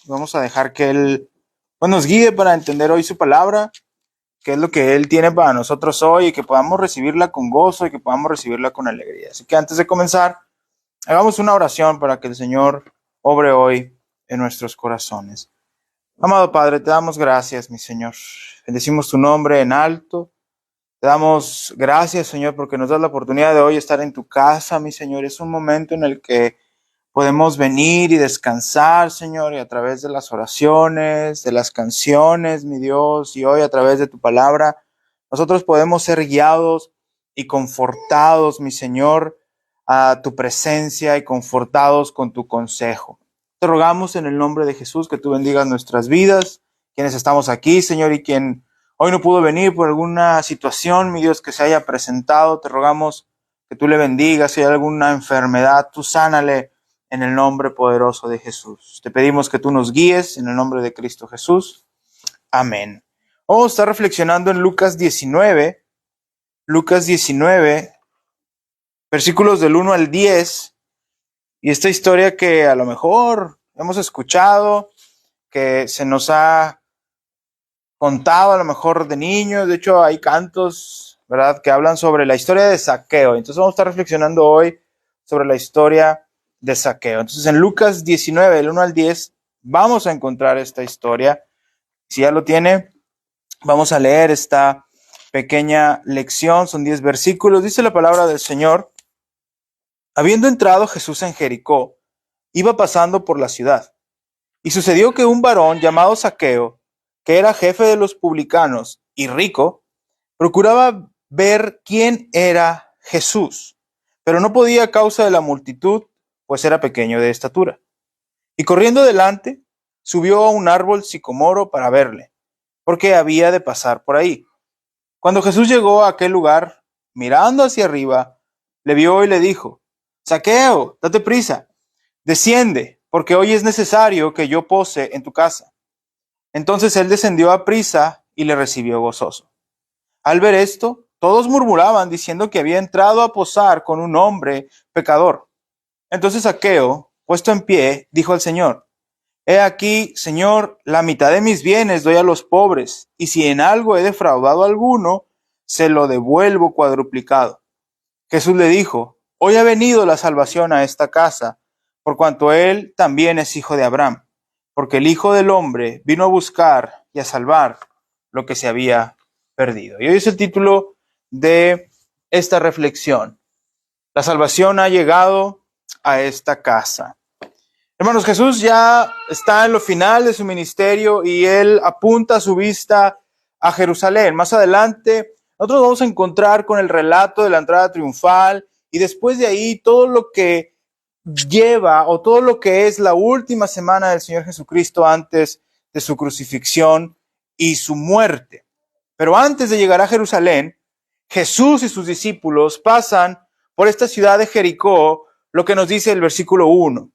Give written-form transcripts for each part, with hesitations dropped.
Vamos a dejar que Él nos guíe para entender hoy su palabra, qué es lo que Él tiene para nosotros hoy, y que podamos recibirla con gozo y que podamos recibirla con alegría. Así que antes de comenzar, hagamos una oración para que el Señor obre hoy en nuestros corazones. Amado Padre, te damos gracias, mi Señor. Bendecimos tu nombre en alto. Te damos gracias, Señor, porque nos das la oportunidad de hoy estar en tu casa, mi Señor. Es un momento en el que podemos venir y descansar, Señor, y a través de las oraciones, de las canciones, mi Dios, y hoy a través de tu palabra, nosotros podemos ser guiados y confortados, mi Señor, a tu presencia y confortados con tu consejo. Te rogamos en el nombre de Jesús que tú bendigas nuestras vidas, quienes estamos aquí, Señor, y quien hoy no pudo venir por alguna situación, mi Dios, que se haya presentado. Te rogamos que tú le bendigas. Si hay alguna enfermedad, tú sánale en el nombre poderoso de Jesús. Te pedimos que tú nos guíes en el nombre de Cristo Jesús. Amén. Vamos a estar reflexionando en Lucas 19, versículos del 1 al 10, y esta historia que a lo mejor hemos escuchado, que se nos ha contado a lo mejor de niños. De hecho, hay cantos, ¿verdad?, que hablan sobre la historia de Zaqueo. Entonces vamos a estar reflexionando hoy sobre la historia de Zaqueo. Entonces en Lucas 19, del 1 al 10, vamos a encontrar esta historia. Si ya lo tiene, vamos a leer esta pequeña lección. Son 10 versículos. Dice la palabra del Señor: habiendo entrado Jesús en Jericó, iba pasando por la ciudad. Y sucedió que un varón llamado Zaqueo, que era jefe de los publicanos y rico, procuraba ver quién era Jesús, pero no podía a causa de la multitud, pues era pequeño de estatura. Y corriendo adelante, subió a un árbol sicomoro para verle, porque había de pasar por ahí. Cuando Jesús llegó a aquel lugar, mirando hacia arriba, le vio y le dijo: Zaqueo, date prisa, desciende, porque hoy es necesario que yo pose en tu casa. Entonces él descendió a prisa y le recibió gozoso. Al ver esto, todos murmuraban, diciendo que había entrado a posar con un hombre pecador. Entonces Zaqueo, puesto en pie, dijo al Señor: He aquí, Señor, la mitad de mis bienes doy a los pobres, y si en algo he defraudado a alguno, se lo devuelvo cuadruplicado. Jesús le dijo: Hoy ha venido la salvación a esta casa, por cuanto él también es hijo de Abraham, porque el Hijo del Hombre vino a buscar y a salvar lo que se había perdido. Y hoy es el título de esta reflexión: la salvación ha llegado a esta casa. Hermanos, Jesús ya está en lo final de su ministerio y él apunta su vista a Jerusalén. Más adelante, nosotros vamos a encontrar con el relato de la entrada triunfal, y después de ahí todo lo que lleva o todo lo que es la última semana del Señor Jesucristo antes de su crucifixión y su muerte. Pero antes de llegar a Jerusalén, Jesús y sus discípulos pasan por esta ciudad de Jericó, lo que nos dice el versículo 1.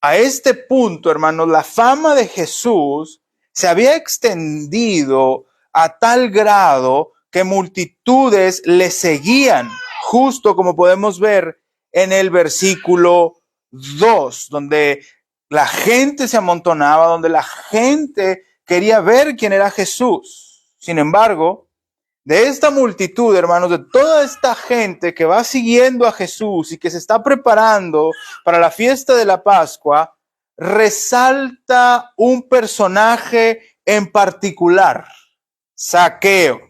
A este punto, hermanos, la fama de Jesús se había extendido a tal grado que multitudes le seguían, justo como podemos ver en el versículo 2, donde la gente se amontonaba, donde la gente quería ver quién era Jesús. Sin embargo, de esta multitud, hermanos, de toda esta gente que va siguiendo a Jesús y que se está preparando para la fiesta de la Pascua, resalta un personaje en particular: Zaqueo.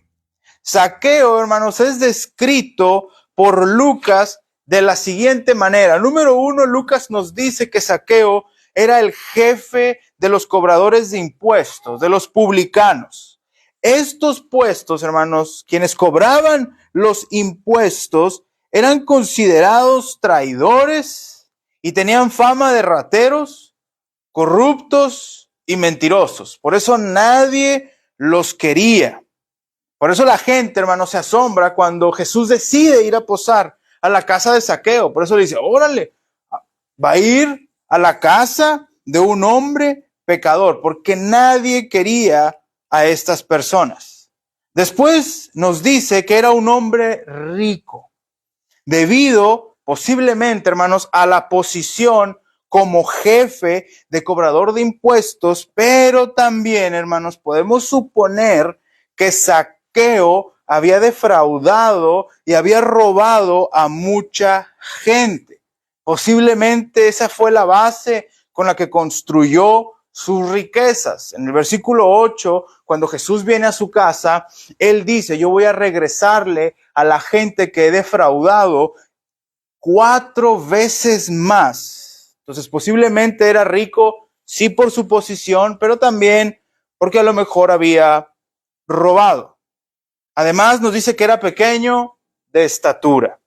Zaqueo, hermanos, es descrito por Lucas de la siguiente manera. Número 1, Lucas nos dice que Zaqueo era el jefe de los cobradores de impuestos, de los publicanos. Estos puestos, hermanos, quienes cobraban los impuestos, eran considerados traidores y tenían fama de rateros, corruptos y mentirosos. Por eso nadie los quería. Por eso la gente, hermanos, se asombra cuando Jesús decide ir a posar a la casa de Zaqueo. Por eso le dice: órale, va a ir a la casa de un hombre pecador, porque nadie quería a estas personas. Después nos dice que era un hombre rico, debido posiblemente, hermanos, a la posición como jefe de cobrador de impuestos, pero también, hermanos, podemos suponer que Zaqueo había defraudado y había robado a mucha gente. Posiblemente esa fue la base con la que construyó sus riquezas. En el versículo 8, cuando Jesús viene a su casa, él dice, yo voy a regresarle a la gente que he defraudado 4 veces más. Entonces, posiblemente era rico, sí por su posición, pero también porque a lo mejor había robado. Además, nos dice que era pequeño de estatura.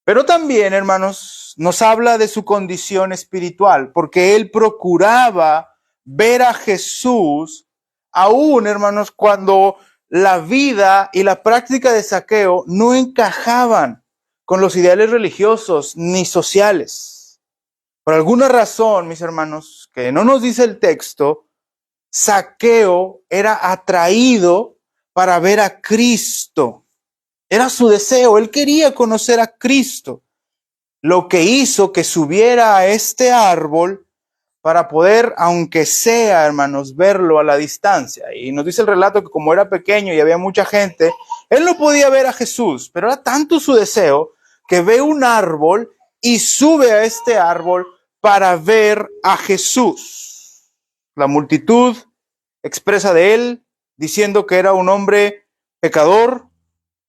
Pero también, hermanos, nos habla de su condición espiritual, porque él procuraba ver a Jesús, aún, hermanos, cuando la vida y la práctica de Zaqueo no encajaban con los ideales religiosos ni sociales. Por alguna razón, mis hermanos, que no nos dice el texto, Zaqueo era atraído para ver a Cristo. Era su deseo, él quería conocer a Cristo, lo que hizo que subiera a este árbol para poder, aunque sea, hermanos, verlo a la distancia. Y nos dice el relato que como era pequeño y había mucha gente, él no podía ver a Jesús, pero era tanto su deseo que ve un árbol y sube a este árbol para ver a Jesús. La multitud expresa de él diciendo que era un hombre pecador,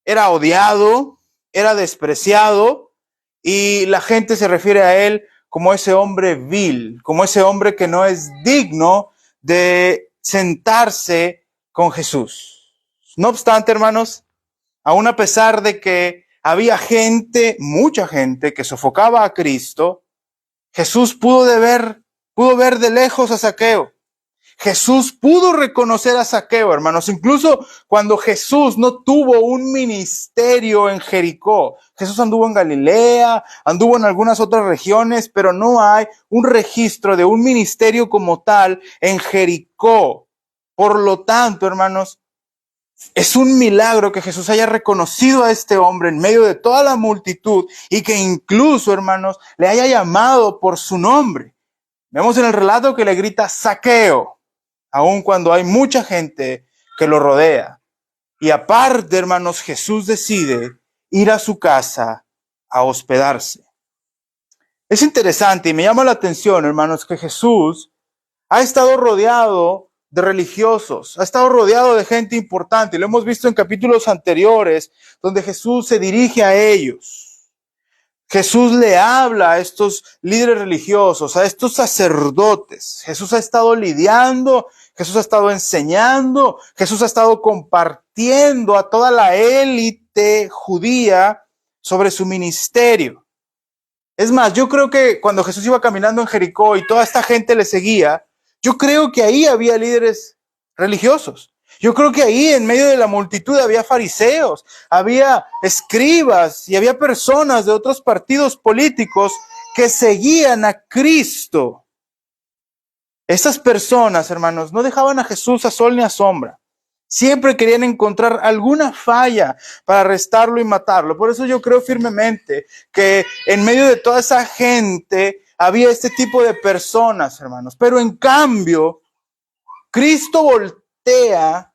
era odiado, era despreciado, y la gente se refiere a él como ese hombre vil, como ese hombre que no es digno de sentarse con Jesús. No obstante, hermanos, aún a pesar de que había gente, mucha gente, que sofocaba a Cristo, Jesús pudo ver de lejos a Zaqueo. Jesús pudo reconocer a Zaqueo, hermanos, incluso cuando Jesús no tuvo un ministerio en Jericó. Jesús anduvo en Galilea, anduvo en algunas otras regiones, pero no hay un registro de un ministerio como tal en Jericó. Por lo tanto, hermanos, es un milagro que Jesús haya reconocido a este hombre en medio de toda la multitud y que incluso, hermanos, le haya llamado por su nombre. Vemos en el relato que le grita Zaqueo, aun cuando hay mucha gente que lo rodea. Y aparte, hermanos, Jesús decide ir a su casa a hospedarse. Es interesante y me llama la atención, hermanos, que Jesús ha estado rodeado de religiosos, ha estado rodeado de gente importante. Lo hemos visto en capítulos anteriores, donde Jesús se dirige a ellos. Jesús le habla a estos líderes religiosos, a estos sacerdotes. Jesús ha estado lidiando, Jesús ha estado enseñando, Jesús ha estado compartiendo a toda la élite judía sobre su ministerio. Es más, yo creo que cuando Jesús iba caminando en Jericó y toda esta gente le seguía, yo creo que ahí había líderes religiosos. Yo creo que ahí en medio de la multitud había fariseos, había escribas y había personas de otros partidos políticos que seguían a Cristo. Estas personas, hermanos, no dejaban a Jesús a sol ni a sombra. Siempre querían encontrar alguna falla para arrestarlo y matarlo. Por eso yo creo firmemente que en medio de toda esa gente había este tipo de personas, hermanos. Pero en cambio, Cristo voltea,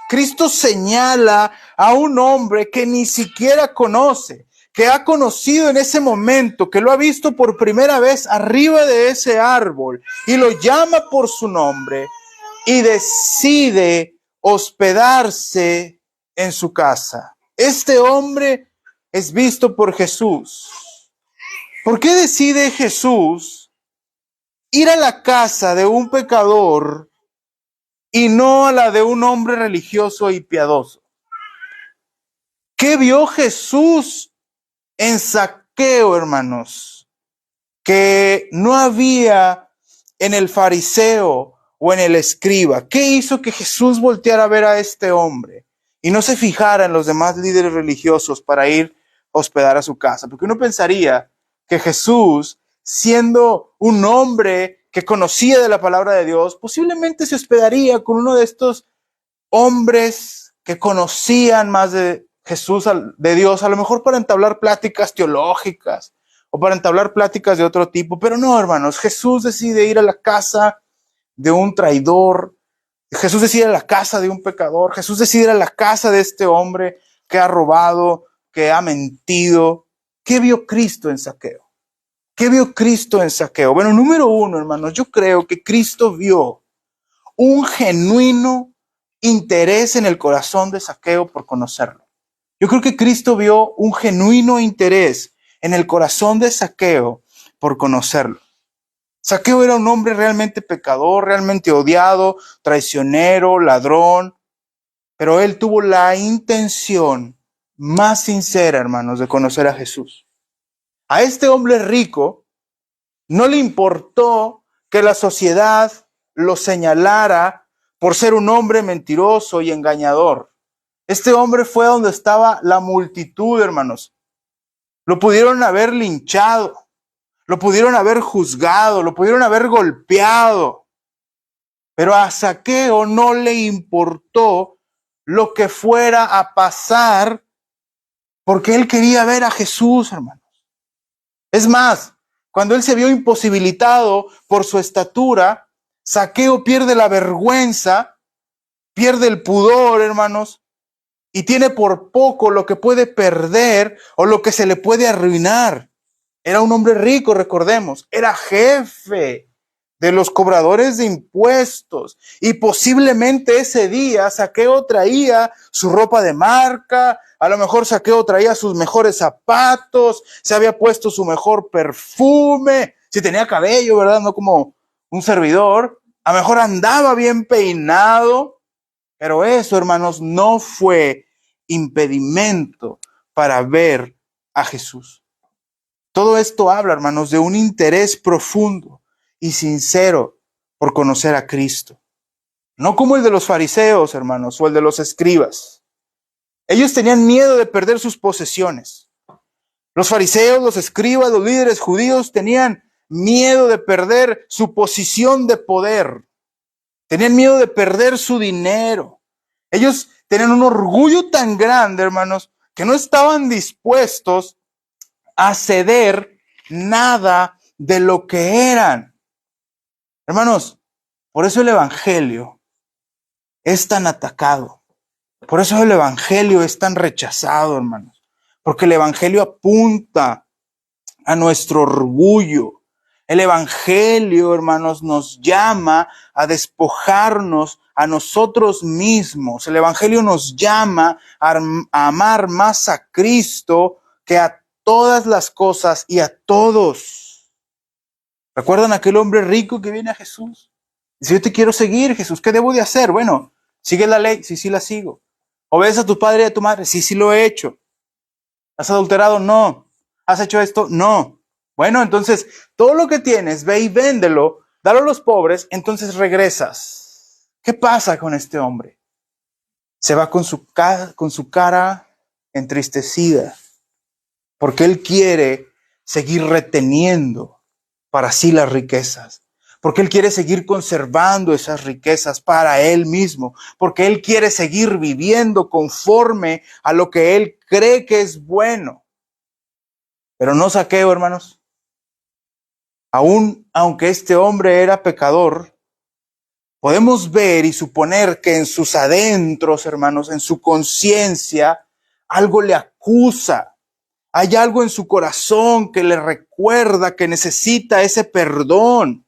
Cristo señala a un hombre que ni siquiera conoce, que ha conocido en ese momento, que lo ha visto por primera vez arriba de ese árbol y lo llama por su nombre y decide hospedarse en su casa. Este hombre es visto por Jesús. ¿Por qué decide Jesús ir a la casa de un pecador y no a la de un hombre religioso y piadoso? ¿Qué vio Jesús en Zaqueo, hermanos, que no había en el fariseo o en el escriba? ¿Qué hizo que Jesús volteara a ver a este hombre y no se fijara en los demás líderes religiosos para ir a hospedar a su casa? Porque uno pensaría que Jesús, siendo un hombre que conocía de la palabra de Dios, posiblemente se hospedaría con uno de estos hombres que conocían más de Jesús, de Dios, a lo mejor para entablar pláticas teológicas o para entablar pláticas de otro tipo. Pero no, hermanos, Jesús decide ir a la casa de un traidor. Jesús decide ir a la casa de un pecador. Jesús decide ir a la casa de este hombre que ha robado, que ha mentido. ¿Qué vio Cristo en Zaqueo? ¿Qué vio Cristo en Zaqueo? Bueno, número uno, hermanos, yo creo que Cristo vio un genuino interés en el corazón de Zaqueo por conocerlo. Yo creo que Cristo vio un genuino interés en el corazón de Zaqueo por conocerlo. Zaqueo era un hombre realmente pecador, realmente odiado, traicionero, ladrón, pero él tuvo la intención más sincera, hermanos, de conocer a Jesús. A este hombre rico no le importó que la sociedad lo señalara por ser un hombre mentiroso y engañador. Este hombre fue donde estaba la multitud, hermanos. Lo pudieron haber linchado, lo pudieron haber juzgado, lo pudieron haber golpeado. Pero a Zaqueo no le importó lo que fuera a pasar porque él quería ver a Jesús, hermanos. Es más, cuando él se vio imposibilitado por su estatura, Zaqueo pierde la vergüenza, pierde el pudor, hermanos, y tiene por poco lo que puede perder o lo que se le puede arruinar. Era un hombre rico, recordemos, era jefe de los cobradores de impuestos y posiblemente ese día Zaqueo traía su ropa de marca, a lo mejor Zaqueo traía sus mejores zapatos, se había puesto su mejor perfume, si tenía cabello, ¿verdad? No como un servidor, a lo mejor andaba bien peinado, pero eso, hermanos, no fue impedimento para ver a Jesús. Todo esto habla, hermanos, de un interés profundo y sincero por conocer a Cristo. No como el de los fariseos, hermanos, o el de los escribas. Ellos tenían miedo de perder sus posesiones. Los fariseos, los escribas, los líderes judíos tenían miedo de perder su posición de poder. Tenían miedo de perder su dinero. Ellos tenían un orgullo tan grande, hermanos, que no estaban dispuestos a ceder nada de lo que eran. Hermanos, por eso el evangelio es tan atacado. Por eso el evangelio es tan rechazado, hermanos. Porque el evangelio apunta a nuestro orgullo. El evangelio, hermanos, nos llama a despojarnos a nosotros mismos. El evangelio nos llama a amar más a Cristo que a todas las cosas y a todos. ¿Recuerdan aquel hombre rico que viene a Jesús? Dice, yo te quiero seguir, Jesús, ¿qué debo de hacer? Bueno, ¿sigue la ley? Sí, sí la sigo. ¿Obedeces a tu padre y a tu madre? Sí, sí lo he hecho. ¿Has adulterado? No. ¿Has hecho esto? No. Bueno, entonces, todo lo que tienes, ve y véndelo, dalo a los pobres, entonces regresas. ¿Qué pasa con este hombre? Se va con su cara entristecida, porque él quiere seguir reteniendo para sí las riquezas, porque él quiere seguir conservando esas riquezas para él mismo, porque él quiere seguir viviendo conforme a lo que él cree que es bueno. Pero no Zaqueo, hermanos. Aún aunque este hombre era pecador, podemos ver y suponer que en sus adentros, hermanos, en su conciencia, algo le acusa. Hay algo en su corazón que le recuerda que necesita ese perdón.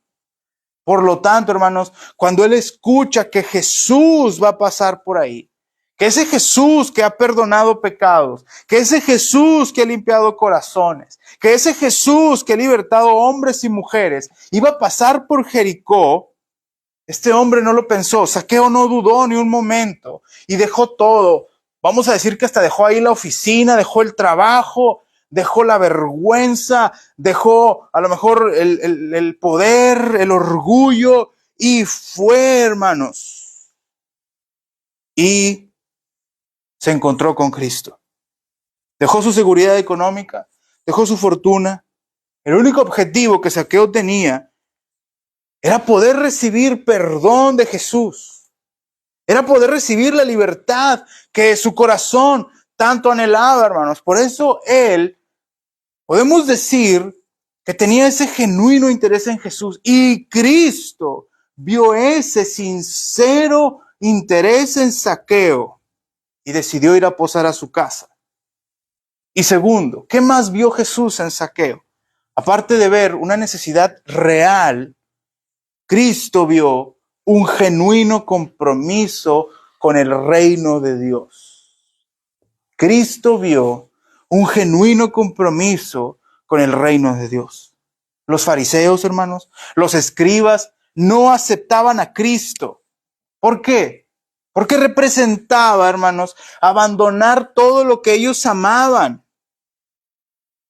Por lo tanto, hermanos, cuando él escucha que Jesús va a pasar por ahí, que ese Jesús que ha perdonado pecados, que ese Jesús que ha limpiado corazones, que ese Jesús que ha libertado hombres y mujeres, iba a pasar por Jericó, este hombre no lo pensó. Zaqueo no dudó ni un momento y dejó todo. Vamos a decir que hasta dejó ahí la oficina, dejó el trabajo, dejó la vergüenza, dejó a lo mejor el poder, el orgullo y fue, hermanos. Y se encontró con Cristo. Dejó su seguridad económica, dejó su fortuna. El único objetivo que Zaqueo tenía era poder recibir perdón de Jesús. Era poder recibir la libertad que su corazón tanto anhelaba, hermanos. Por eso él, podemos decir que tenía ese genuino interés en Jesús. Y Cristo vio ese sincero interés en Zaqueo y decidió ir a posar a su casa. Y segundo, ¿qué más vio Jesús en Zaqueo? Aparte de ver una necesidad real, Cristo vio un genuino compromiso con el reino de Dios. Cristo vio un genuino compromiso con el reino de Dios. Los fariseos, hermanos, los escribas, no aceptaban a Cristo. ¿Por qué? Porque representaba, hermanos, abandonar todo lo que ellos amaban.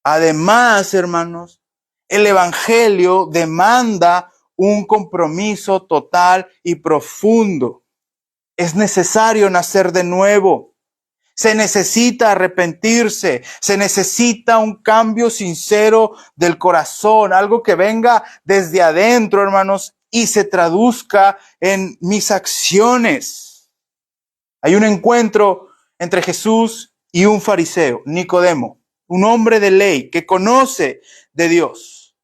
Además, hermanos, el evangelio demanda un compromiso total y profundo. Es necesario nacer de nuevo. Se necesita arrepentirse, se necesita un cambio sincero del corazón, algo que venga desde adentro, hermanos, y se traduzca en mis acciones. Hay un encuentro entre Jesús y un fariseo, Nicodemo, un hombre de ley que conoce de Dios.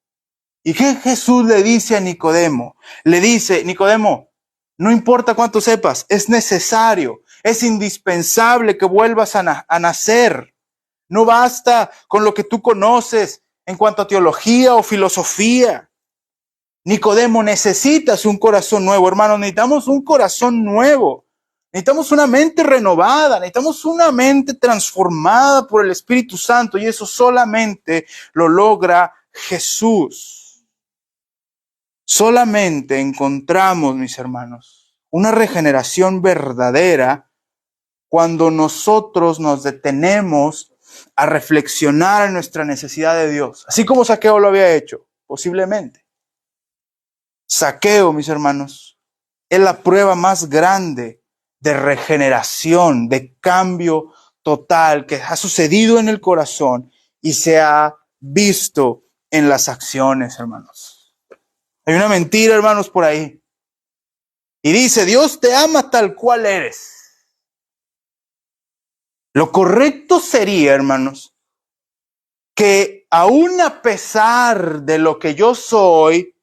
¿Y qué Jesús le dice a Nicodemo? Le dice, Nicodemo, no importa cuánto sepas, es necesario, es indispensable que vuelvas a nacer. No basta con lo que tú conoces en cuanto a teología o filosofía. Nicodemo, necesitas un corazón nuevo, hermano. Necesitamos un corazón nuevo. Necesitamos una mente renovada. Necesitamos una mente transformada por el Espíritu Santo. Y eso solamente lo logra Jesús. Solamente encontramos, mis hermanos, una regeneración verdadera cuando nosotros nos detenemos a reflexionar en nuestra necesidad de Dios. Así como Zaqueo lo había hecho, posiblemente. Zaqueo, mis hermanos, es la prueba más grande de regeneración, de cambio total que ha sucedido en el corazón y se ha visto en las acciones, hermanos. Hay una mentira, hermanos, por ahí. Y dice, Dios te ama tal cual eres. Lo correcto sería, hermanos, que aún a pesar de lo que yo soy,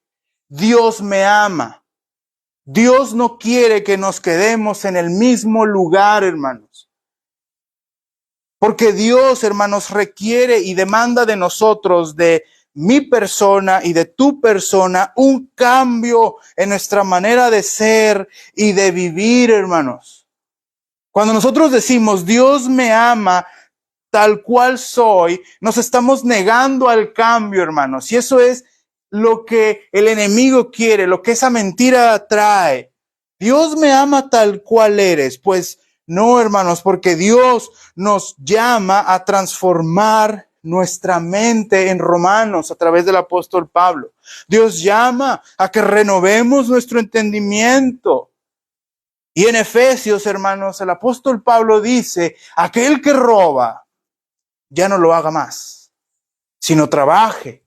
Dios me ama. Dios no quiere que nos quedemos en el mismo lugar, hermanos. Porque Dios, hermanos, requiere y demanda de nosotros, de mi persona y de tu persona, un cambio en nuestra manera de ser y de vivir, hermanos. Cuando nosotros decimos, Dios me ama tal cual soy, nos estamos negando al cambio, hermanos. Y eso es lo que el enemigo quiere, lo que esa mentira trae. Dios me ama tal cual eres. Pues no, hermanos, porque Dios nos llama a transformar nuestra mente en Romanos a través del apóstol Pablo. Dios llama a que renovemos nuestro entendimiento. Y en Efesios, hermanos, el apóstol Pablo dice, aquel que roba, ya no lo haga más, sino trabaje.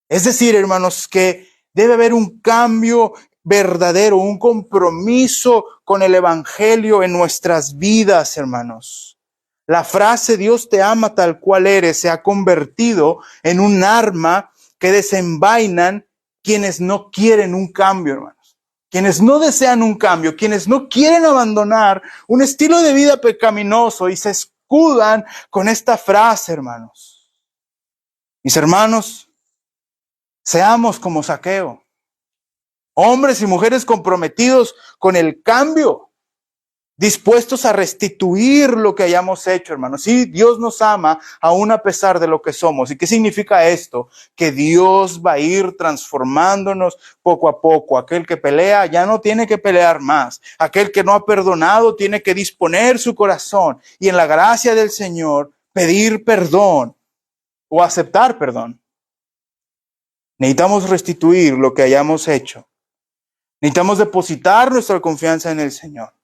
Es decir, hermanos, que debe haber un cambio verdadero, un compromiso con el evangelio en nuestras vidas, hermanos. La frase Dios te ama tal cual eres se ha convertido en un arma que desenvainan quienes no quieren un cambio, hermanos. Quienes no desean un cambio, quienes no quieren abandonar un estilo de vida pecaminoso y se escudan con esta frase, hermanos. Mis hermanos, seamos como Zaqueo, hombres y mujeres comprometidos con el cambio, dispuestos a restituir lo que hayamos hecho, hermanos. Sí, Dios nos ama aún a pesar de lo que somos. ¿Y qué significa esto? Que Dios va a ir transformándonos poco a poco. Aquel que pelea ya no tiene que pelear más. Aquel que no ha perdonado tiene que disponer su corazón y en la gracia del Señor pedir perdón o aceptar perdón. Necesitamos restituir lo que hayamos hecho. Necesitamos depositar nuestra confianza en el Señor,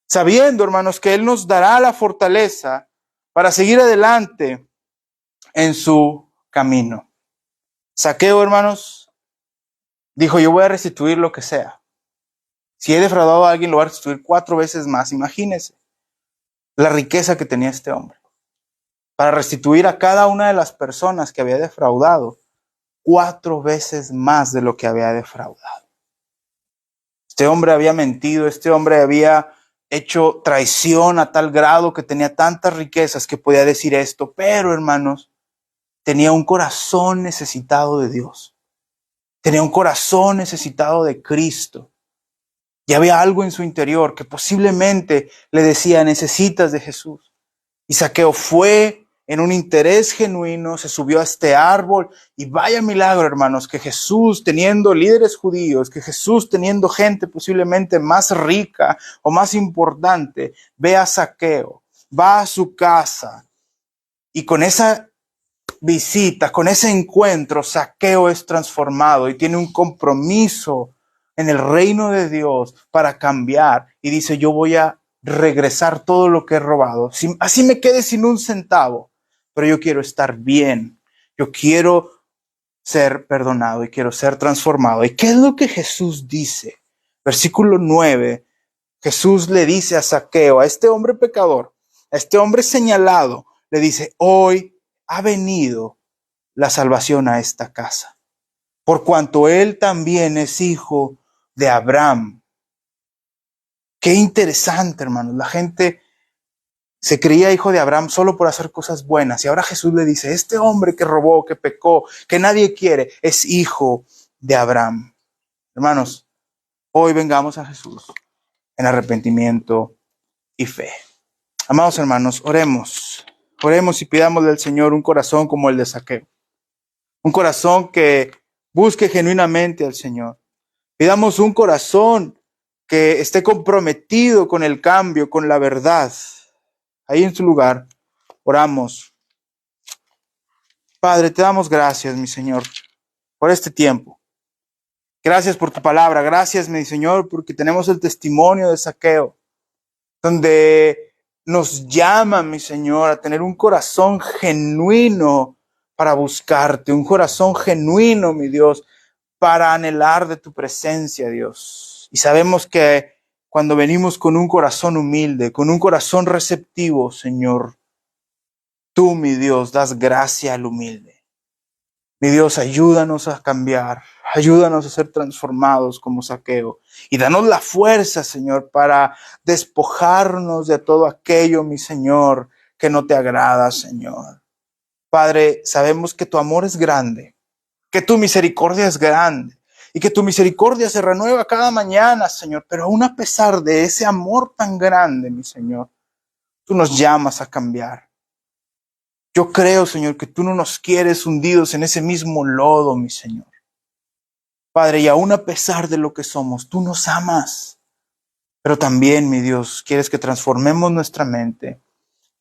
sabiendo, hermanos, que Él nos dará la fortaleza para seguir adelante en su camino. Zaqueo, hermanos, dijo, yo voy a restituir lo que sea. Si he defraudado a alguien, lo voy a restituir 4 veces más. Imagínense la riqueza que tenía este hombre para restituir a cada una de las personas que había defraudado 4 veces más de lo que había defraudado. Este hombre había mentido, este hombre había hecho traición a tal grado que tenía tantas riquezas que podía decir esto, pero hermanos, tenía un corazón necesitado de Dios. Tenía un corazón necesitado de Cristo. Y había algo en su interior que posiblemente le decía, necesitas de Jesús. Y Zaqueo fue en un interés genuino, se subió a este árbol y vaya milagro, hermanos, que Jesús teniendo líderes judíos, que Jesús teniendo gente posiblemente más rica o más importante, ve a Zaqueo, va a su casa y con esa visita, con ese encuentro, Zaqueo es transformado y tiene un compromiso en el reino de Dios para cambiar y dice, yo voy a regresar todo lo que he robado. Así me quede sin un centavo, pero yo quiero estar bien. Yo quiero ser perdonado y quiero ser transformado. ¿Y qué es lo que Jesús dice? Versículo 9, Jesús le dice a Zaqueo, a este hombre pecador, a este hombre señalado, le dice, hoy ha venido la salvación a esta casa, por cuanto él también es hijo de Abraham. Qué interesante, hermanos. La gente se creía hijo de Abraham solo por hacer cosas buenas. Y ahora Jesús le dice, este hombre que robó, que pecó, que nadie quiere, es hijo de Abraham. Hermanos, hoy vengamos a Jesús en arrepentimiento y fe. Amados hermanos, oremos. Oremos y pidamos del Señor un corazón como el de Zaqueo. Un corazón que busque genuinamente al Señor. Pidamos un corazón que esté comprometido con el cambio, con la verdad. Ahí en su lugar, oramos. Padre, te damos gracias, mi Señor, por este tiempo. Gracias por tu palabra. Gracias, mi Señor, porque tenemos el testimonio de Zaqueo, donde nos llama, mi Señor, a tener un corazón genuino para buscarte, un corazón genuino, mi Dios, para anhelar de tu presencia, Dios. Y sabemos que cuando venimos con un corazón humilde, con un corazón receptivo, Señor, tú, mi Dios, das gracia al humilde. Mi Dios, ayúdanos a cambiar, ayúdanos a ser transformados como Zaqueo. Y danos la fuerza, Señor, para despojarnos de todo aquello, mi Señor, que no te agrada, Señor. Padre, sabemos que tu amor es grande, que tu misericordia es grande y que tu misericordia se renueva cada mañana, Señor. Pero aún a pesar de ese amor tan grande, mi Señor, tú nos llamas a cambiar. Yo creo, Señor, que tú no nos quieres hundidos en ese mismo lodo, mi Señor. Padre, y aún a pesar de lo que somos, tú nos amas. Pero también, mi Dios, quieres que transformemos nuestra mente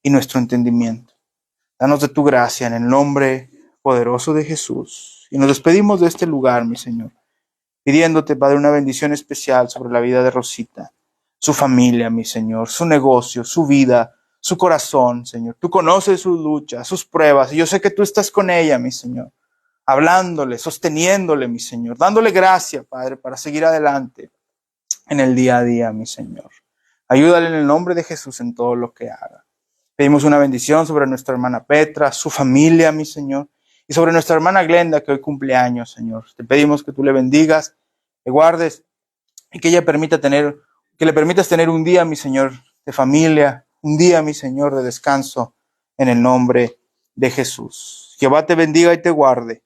y nuestro entendimiento. Danos de tu gracia en el nombre poderoso de Jesús. Y nos despedimos de este lugar, mi Señor, pidiéndote, Padre, una bendición especial sobre la vida de Rosita, su familia, mi Señor, su negocio, su vida, su corazón, Señor. Tú conoces sus luchas, sus pruebas, y yo sé que tú estás con ella, mi Señor, hablándole, sosteniéndole, mi Señor, dándole gracia, Padre, para seguir adelante en el día a día, mi Señor. Ayúdale en el nombre de Jesús en todo lo que haga. Pedimos una bendición sobre nuestra hermana Petra, su familia, mi Señor, y sobre nuestra hermana Glenda, que hoy cumple años, Señor. Te pedimos que tú le bendigas, le guardes, y que ella que le permitas tener un día, mi Señor, de familia, un día, mi Señor, de descanso, en el nombre de Jesús. Jehová te bendiga y te guarde.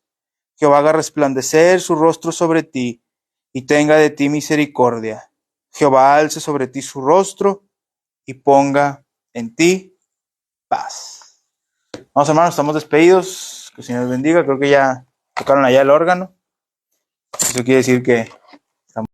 Jehová haga resplandecer su rostro sobre ti y tenga de ti misericordia. Jehová alce sobre ti su rostro y ponga en ti paz. Vamos, hermanos, estamos despedidos. Que el Señor bendiga. Creo que ya tocaron allá el órgano. Eso quiere decir que